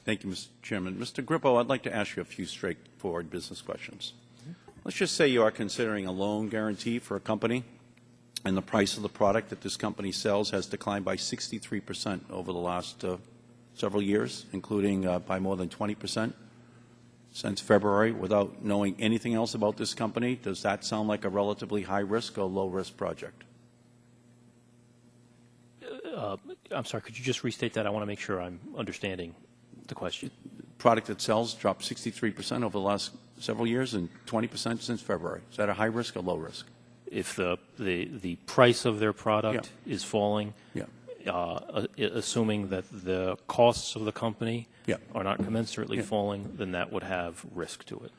Thank you, Mr. Chairman. Mr. Grippo, I'd like to ask you a few straightforward business questions. Let's just say you are considering a loan guarantee for a company, and the price of the product that this company sells has declined by 63% over the last several years, including by more than 20% since February, without knowing anything else about this company. Does that sound like a relatively high-risk or low-risk project? I'm sorry, could you just restate that? I want to make sure I'm understanding the question. Product that sells dropped 63% over the last several years and 20% since February. Is that a high risk or low risk? If the price of their product is falling, assuming that the costs of the company are not commensurately falling, then that would have risk to it.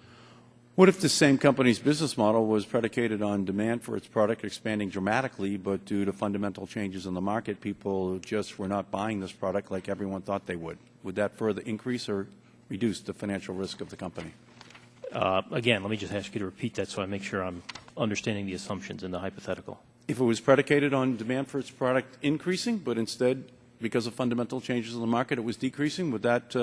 What if the same company's business model was predicated on demand for its product expanding dramatically, but due to fundamental changes in the market, people just were not buying this product like everyone thought they would? Would that further increase or reduce the financial risk of the company? Again, let me just ask you to repeat that so I make sure I'm understanding the assumptions in the hypothetical. If it was predicated on demand for its product increasing, but instead, because of fundamental changes in the market, it was decreasing, would that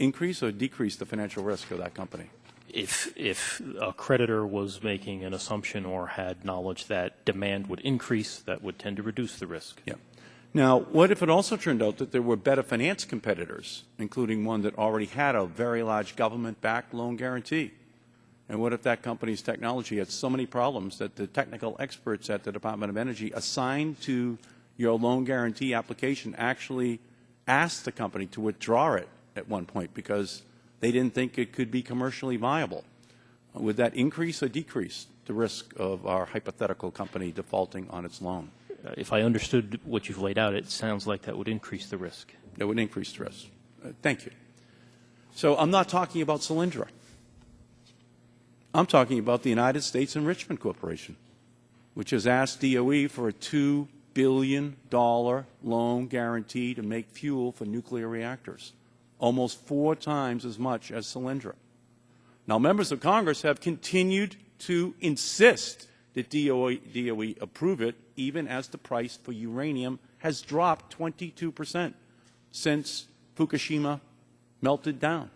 increase or decrease the financial risk of that company? If a creditor was making an assumption or had knowledge that demand would increase, that would tend to reduce the risk. Yeah. Now, what if it also turned out that there were better finance competitors, including one that already had a very large government-backed loan guarantee? And what if that company's technology had so many problems that the technical experts at the Department of Energy assigned to your loan guarantee application actually asked the company to withdraw it at one point because they didn't think it could be commercially viable? Would that increase or decrease the risk of our hypothetical company defaulting on its loan? If I understood what you've laid out, it sounds like that would increase the risk. That would increase the risk. Thank you. So I'm not talking about Solyndra. I'm talking about the United States Enrichment Corporation, which has asked DOE for a $2 billion loan guarantee to make fuel for nuclear reactors, almost 4 times as much as Solyndra. Now, members of Congress have continued to insist that DOE approve it, even as the price for uranium has dropped 22% since Fukushima melted down,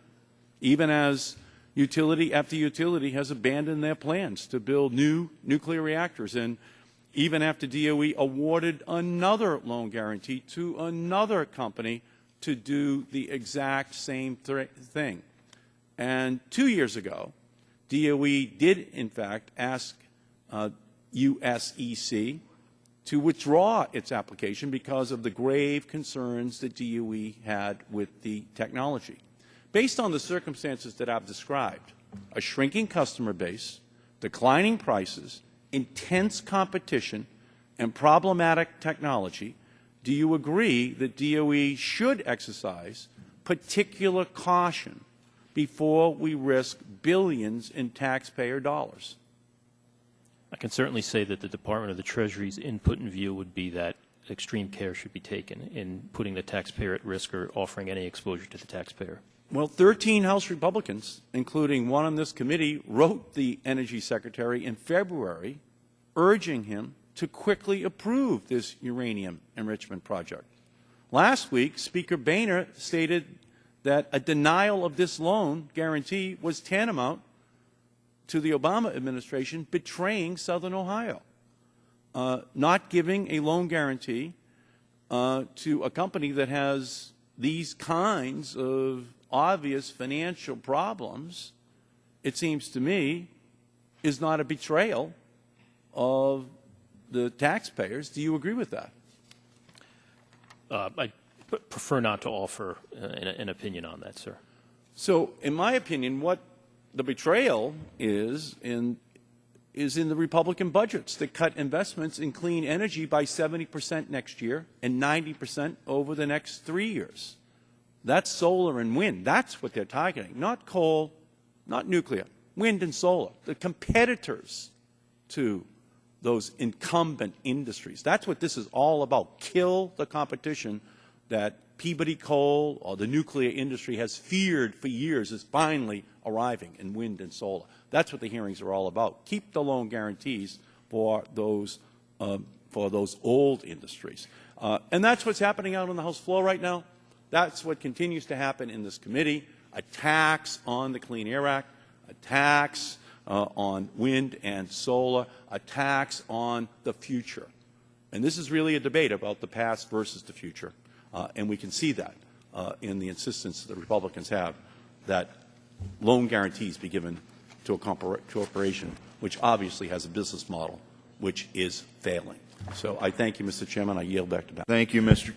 even as utility after utility has abandoned their plans to build new nuclear reactors, and even after DOE awarded another loan guarantee to another company to do the exact same thing. And 2 years ago, DOE did, in fact, ask USEC to withdraw its application because of the grave concerns that DOE had with the technology. Based on the circumstances that I've described, a shrinking customer base, declining prices, intense competition, and problematic technology, do you agree that DOE should exercise particular caution before we risk billions in taxpayer dollars? I can certainly say that the Department of the Treasury's input and view would be that extreme care should be taken in putting the taxpayer at risk or offering any exposure to the taxpayer. Well, 13 House Republicans, including one on this committee, wrote the Energy Secretary in February urging him to quickly approve this uranium enrichment project. Last week, Speaker Boehner stated that a denial of this loan guarantee was tantamount to the Obama administration betraying Southern Ohio, not giving a loan guarantee to a company that has these kinds of obvious financial problems, it seems to me, is not a betrayal of the taxpayers. Do you agree with that? I prefer not to offer an opinion on that, sir. So, in my opinion, what the betrayal is in the Republican budgets that cut investments in clean energy by 70% next year and 90% over the next 3 years. That's solar and wind. That's what they're targeting, not coal, not nuclear, wind and solar, the competitors to those incumbent industries. That's what this is all about. Kill the competition that Peabody Coal or the nuclear industry has feared for years is finally arriving in wind and solar. That's what the hearings are all about. Keep the loan guarantees for those old industries. And that's what's happening out on the House floor right now. That's what continues to happen in this committee. Attacks on the Clean Air Act, attacks on wind and solar, attacks on the future. And this is really a debate about the past versus the future. And we can see that in the insistence the Republicans have that loan guarantees be given to a corporation which obviously has a business model which is failing. So I thank you, Mr. Chairman. I yield back to Pat. Thank you, Mr.